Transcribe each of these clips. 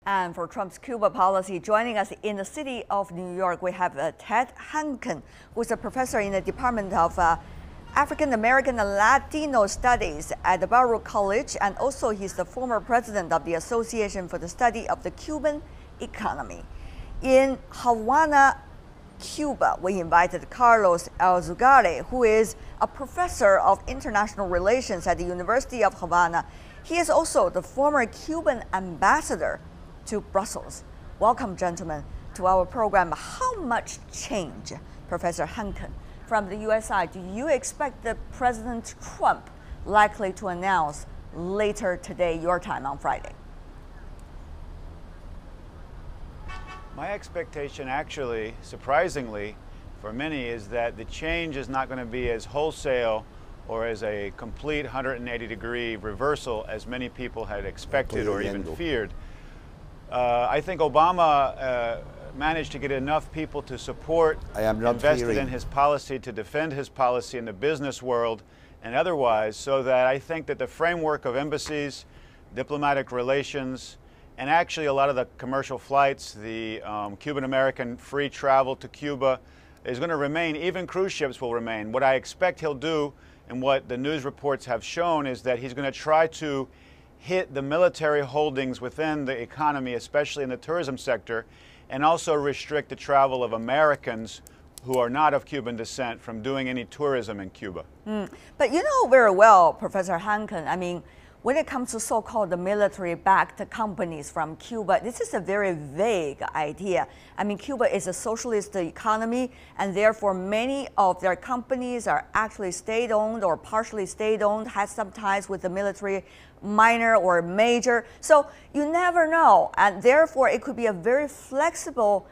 And for Trump's Cuba policy, joining us in the city of New York, we have Ted Henken, who is a professor in the Department of African American and Latino Studies at the Baruch College, and also he's the former president of the Association for the Study of the Cuban Economy. In Havana, Cuba, we invited Carlos Alzugaray, who is a professor of international relations at the University of Havana. He is also the former Cuban ambassador to Brussels. Welcome, gentlemen, to our program. How much change, Professor Henken, from the U.S. side do you expect that President Trump likely to announce later today, your time on Friday? My expectation, actually, surprisingly, for many, is that the change is not going to be as wholesale or as a complete 180-degree reversal as many people had expected or even feared. I think Obama managed to get enough people to support, invested in his policy, to defend his policy in the business world and otherwise, so that I think that the framework of embassies, diplomatic relations, and actually a lot of the commercial flights, the Cuban-American free travel to Cuba is going to remain. Even cruise ships will remain. What I expect he'll do, and what the news reports have shown, is that he's going to try to hit the military holdings within the economy, especially in the tourism sector, and also restrict the travel of Americans who are not of Cuban descent from doing any tourism in Cuba. But you know very well, Professor Henken, I mean, when it comes to so-called the military-backed companies from Cuba, this is a very vague idea. I mean, Cuba is a socialist economy, and therefore many of their companies are actually state-owned or partially state-owned, has some ties with the military, minor or major. So you never know, and therefore it could be a very flexible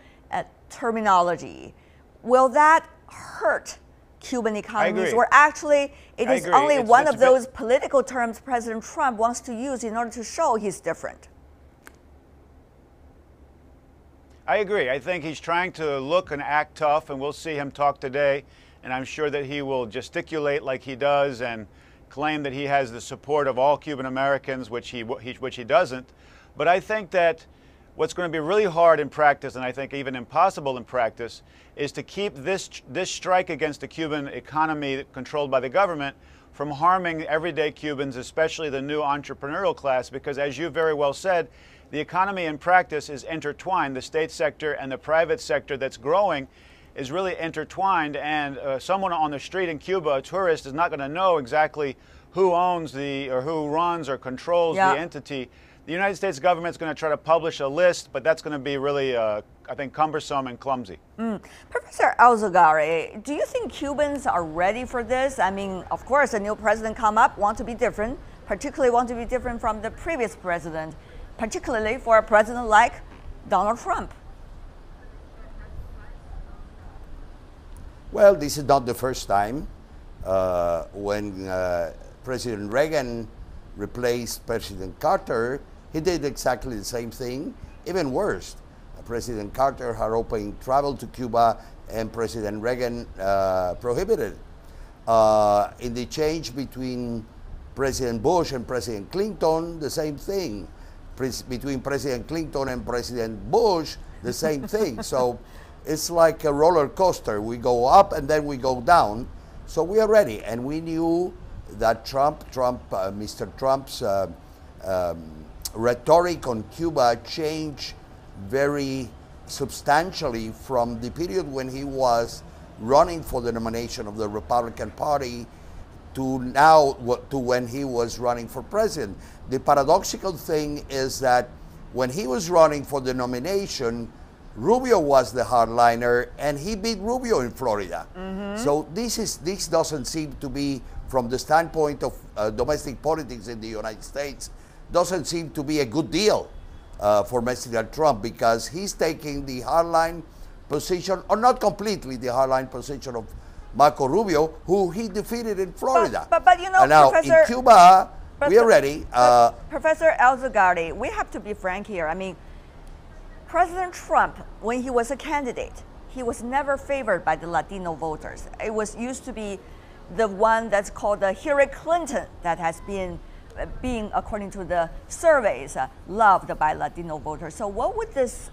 terminology. Will that hurt Cuban economies, or actually it is only one of those political terms President Trump wants to use in order to show he's different? I agree. I think he's trying to look and act tough, and we'll see him talk today, and I'm sure that he will gesticulate like he does and claim that he has the support of all Cuban Americans, which he doesn't. But I think that what's going to be really hard in practice, and I think even impossible in practice, is to keep this strike against the Cuban economy controlled by the government from harming everyday Cubans, especially the new entrepreneurial class, because as you very well said, the economy in practice is intertwined. The state sector and the private sector that's growing is really intertwined, and someone on the street in Cuba, a tourist, is not going to know exactly who owns or who runs or controls the entity. The United States government is going to try to publish a list, but that's going to be really, I think, cumbersome and clumsy. Professor Alzugaray, do you think Cubans are ready for this? I mean, of course, a new president come up, want to be different, particularly want to be different from the previous president, particularly for a president like Donald Trump. Well, this is not the first time. When President Reagan replaced President Carter, he did exactly the same thing, even worse. President Carter had opened travel to Cuba, and President Reagan prohibited it. In the change between President Bush and President Clinton, the same thing. Between President Clinton and President Bush, the same thing. So it's like a roller coaster. We go up and then we go down. So we are ready, and we knew that Mr. Trump's rhetoric on Cuba changed very substantially from the period when he was running for the nomination of the Republican Party to now, to when he was running for president. The paradoxical thing is that when he was running for the nomination, Rubio was the hardliner, and he beat Rubio in Florida. So this doesn't seem to be, from the standpoint of domestic politics in the United States, doesn't seem to be a good deal for Mr. Trump, because he's taking the hardline position, or not completely the hardline position, of Marco Rubio, who he defeated in Florida. But you know, and now Professor, in Cuba, we are ready. Professor Alzugaray, we have to be frank here. I mean, President Trump, when he was a candidate, he was never favored by the Latino voters. It was used to be the one that's called the Hillary Clinton that has been being, according to the surveys, loved by Latino voters. So what would this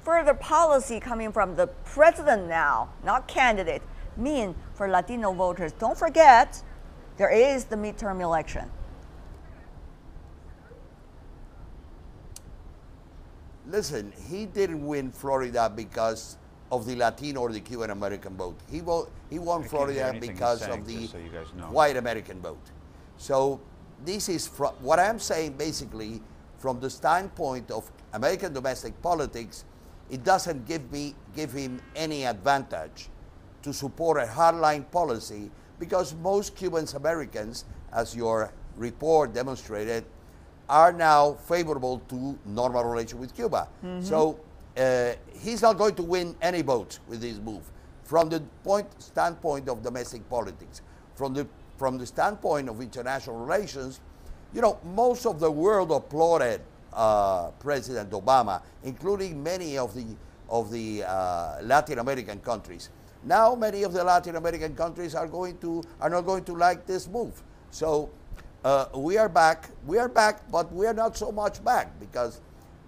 further policy coming from the president now, not candidate, mean for Latino voters? Don't forget, there is the midterm election. Listen, he didn't win Florida because of the Latino or the Cuban American vote. He won Florida because of the white American vote. So this is what I'm saying basically from the standpoint of American domestic politics. It doesn't give him any advantage to support a hardline policy because most Cuban Americans, as your report demonstrated, are now favorable to normal relations with Cuba. So he's not going to win any votes with this move. From the standpoint of domestic politics, from the standpoint of international relations, you know, most of the world applauded President Obama, including many of the Latin American countries. Now, many of the Latin American countries are not going to like this move. So we are back, but we are not so much back because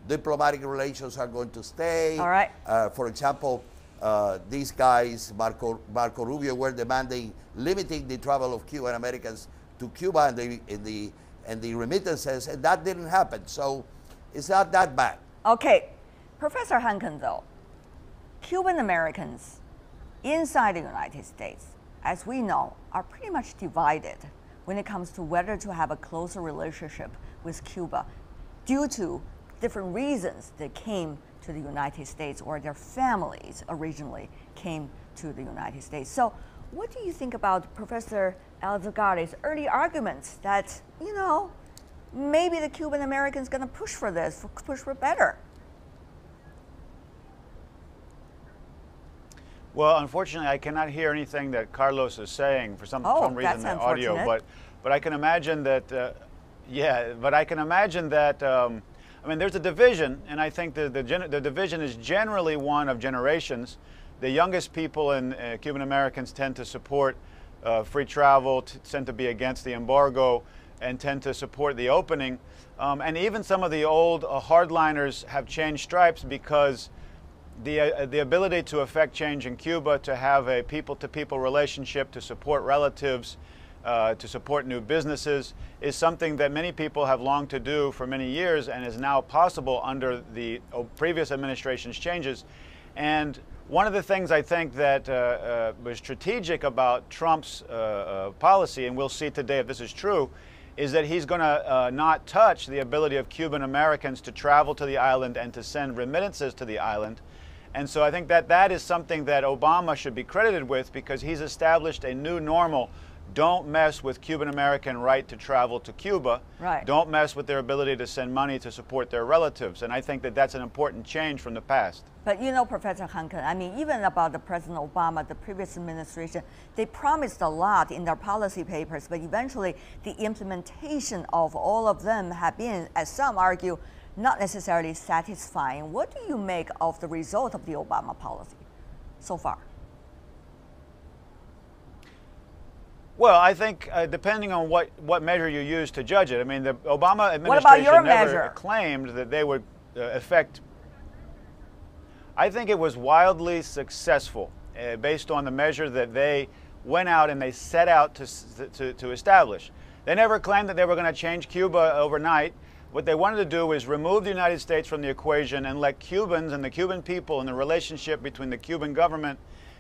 diplomatic relations are going to stay. All right. For example, these guys, Marco Rubio, were demanding limiting the travel of Cuban Americans to Cuba and the remittances, and that didn't happen. So it's not that bad. Okay, Professor Henken, though, Cuban Americans inside the United States, as we know, are pretty much divided when it comes to whether to have a closer relationship with Cuba due to different reasons they came to the United States or their families originally came to the United States. So what do you think about Professor Alzugaray's early arguments that, you know, maybe the Cuban Americans going to push for this, push for better? Well, unfortunately, I cannot hear anything that Carlos is saying for some reason in the audio. But I can imagine that, I mean, there's a division, and I think the division is generally one of generations. The youngest people in Cuban Americans tend to support free travel, tend to be against the embargo, and tend to support the opening. And even some of the old hardliners have changed stripes because the ability to affect change in Cuba, to have a people-to-people relationship, to support relatives, to support new businesses, is something that many people have longed to do for many years and is now possible under the previous administration's changes. And one of the things I think that was strategic about Trump's policy, and we'll see today if this is true, is that he's going to not touch the ability of Cuban Americans to travel to the island and to send remittances to the island. And so I think that that is something that Obama should be credited with because he's established a new normal. Don't mess with Cuban American right to travel to Cuba. Right. Don't mess with their ability to send money to support their relatives. And I think that that's an important change from the past. But you know, Professor Henken, I mean, even about the President Obama, the previous administration, they promised a lot in their policy papers, but eventually the implementation of all of them have been, as some argue, not necessarily satisfying. What do you make of the result of the Obama policy so far? Well, I think depending on what measure you use to judge it. I mean, the Obama administration never claimed that they would affect. I think it was wildly successful based on the measure that they went out and they set out to establish. They never claimed that they were going to change Cuba overnight. What they wanted to do is remove the United States from the equation and let Cubans and the Cuban people and the relationship between the Cuban government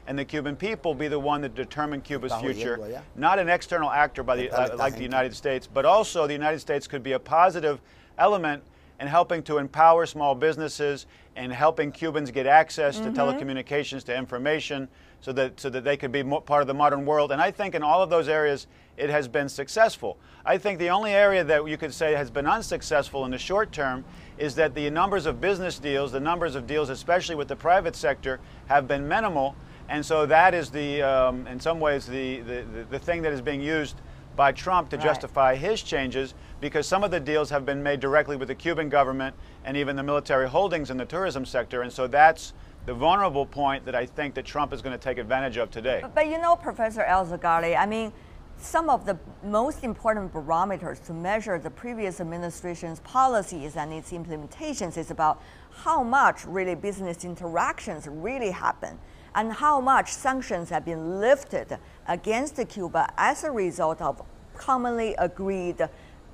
and the Cuban people be the one that determined Cuba's future, not an external actor by like the United States, but also the United States could be a positive element in helping to empower small businesses and helping Cubans get access to telecommunications, to information, so that they could be part of the modern world. And I think in all of those areas, it has been successful. I think the only area that you could say has been unsuccessful in the short term is that the numbers of business deals, the numbers of deals, especially with the private sector, have been minimal. And so that is in some ways, the thing that is being used by Trump to justify his changes, because some of the deals have been made directly with the Cuban government and even the military holdings in the tourism sector. And so that's the vulnerable point that I think that Trump is going to take advantage of today. But you know, Professor Alzugaray, I mean, some of the most important barometers to measure the previous administration's policies and its implementations is about how much really business interactions really happen and how much sanctions have been lifted against Cuba as a result of commonly agreed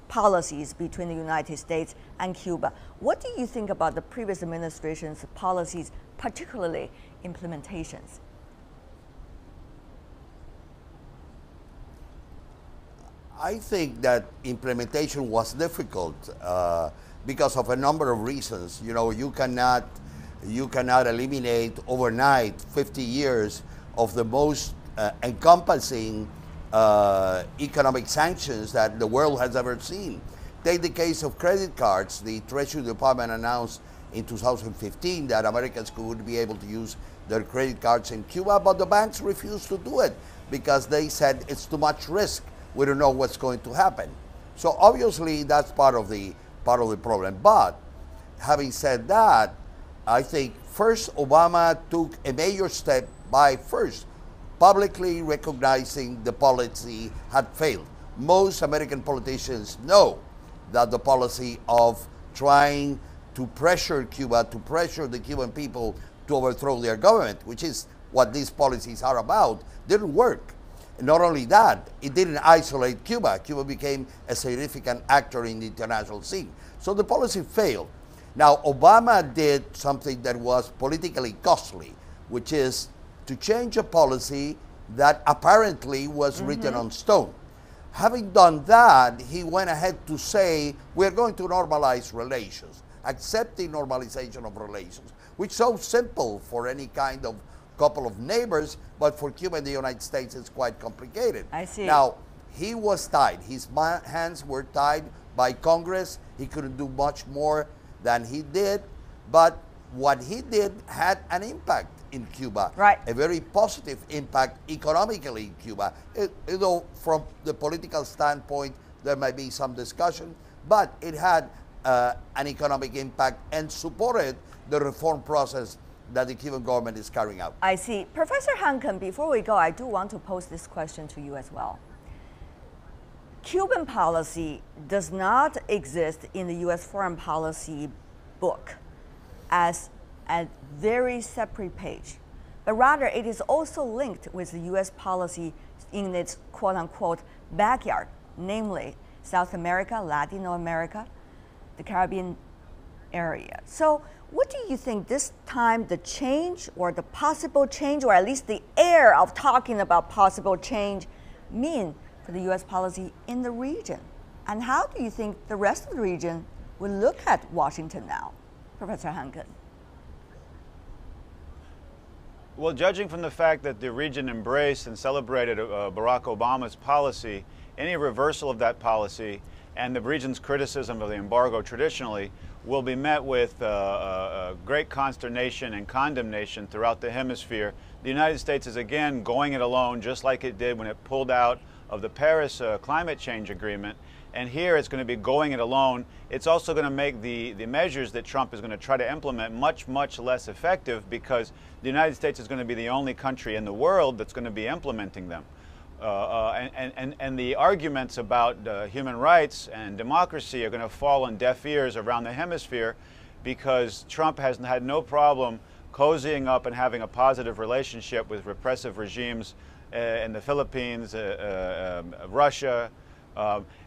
policies between the United States and Cuba. What do you think about the previous administration's policies, particularly implementations? I think that implementation was difficult because of a number of reasons. You know, you cannot eliminate overnight 50 years of the most encompassing economic sanctions that the world has ever seen. Take the case of credit cards. The Treasury Department announced in 2015 that Americans would be able to use their credit cards in Cuba, but the banks refused to do it because they said it's too much risk. We don't know what's going to happen. So obviously that's part of the problem. But having said that, I think first Obama took a major step by first publicly recognizing the policy had failed. Most American politicians know that the policy of trying to pressure Cuba, to pressure the Cuban people to overthrow their government, which is what these policies are about, didn't work. Not only that, it didn't isolate Cuba. Cuba became a significant actor in the international scene. So the policy failed. Now, Obama did something that was politically costly, which is to change a policy that apparently was written on stone. Having done that, he went ahead to say, we're going to normalize relations, accepting normalization of relations, which is so simple for any kind of couple of neighbors, but for Cuba and the United States, it's quite complicated. I see. Now, he was tied. His hands were tied by Congress. He couldn't do much more than he did, but what he did had an impact in Cuba, right? A very positive impact economically in Cuba. Though from the political standpoint, there might be some discussion, but it had an economic impact and supported the reform process that the Cuban government is carrying out. I see. Professor Henken, before we go, I do want to pose this question to you as well. Cuban policy does not exist in the U.S. foreign policy book as a very separate page, but rather it is also linked with the U.S. policy in its quote-unquote backyard, namely South America, Latino America, the Caribbean area. So what do you think this time the change or the possible change, or at least the air of talking about possible change, mean for the U.S. policy in the region? And how do you think the rest of the region will look at Washington now? Professor Henken. Well, judging from the fact that the region embraced and celebrated Barack Obama's policy, any reversal of that policy and the region's criticism of the embargo traditionally will be met with great consternation and condemnation throughout the hemisphere. The United States is again going it alone, just like it did when it pulled out of the Paris climate change agreement. And here it's going to be going it alone. It's also going to make the measures that Trump is going to try to implement much, much less effective, because the United States is going to be the only country in the world that's going to be implementing them. And the arguments about human rights and democracy are going to fall on deaf ears around the hemisphere, because Trump has had no problem cozying up and having a positive relationship with repressive regimes in the Philippines, Russia,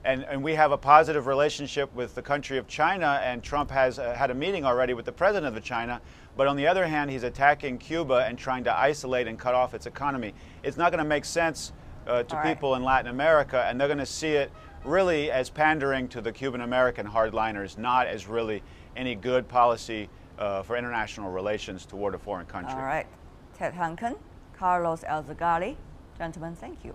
and we have a positive relationship with the country of China, and Trump has had a meeting already with the president of China. But on the other hand, he's attacking Cuba and trying to isolate and cut off its economy. It's not going to make sense to people in Latin America, and they're going to see it really as pandering to the Cuban American hardliners, not as really any good policy for international relations toward a foreign country. All right. Ted Henken, Carlos Alzugaray, gentlemen, thank you.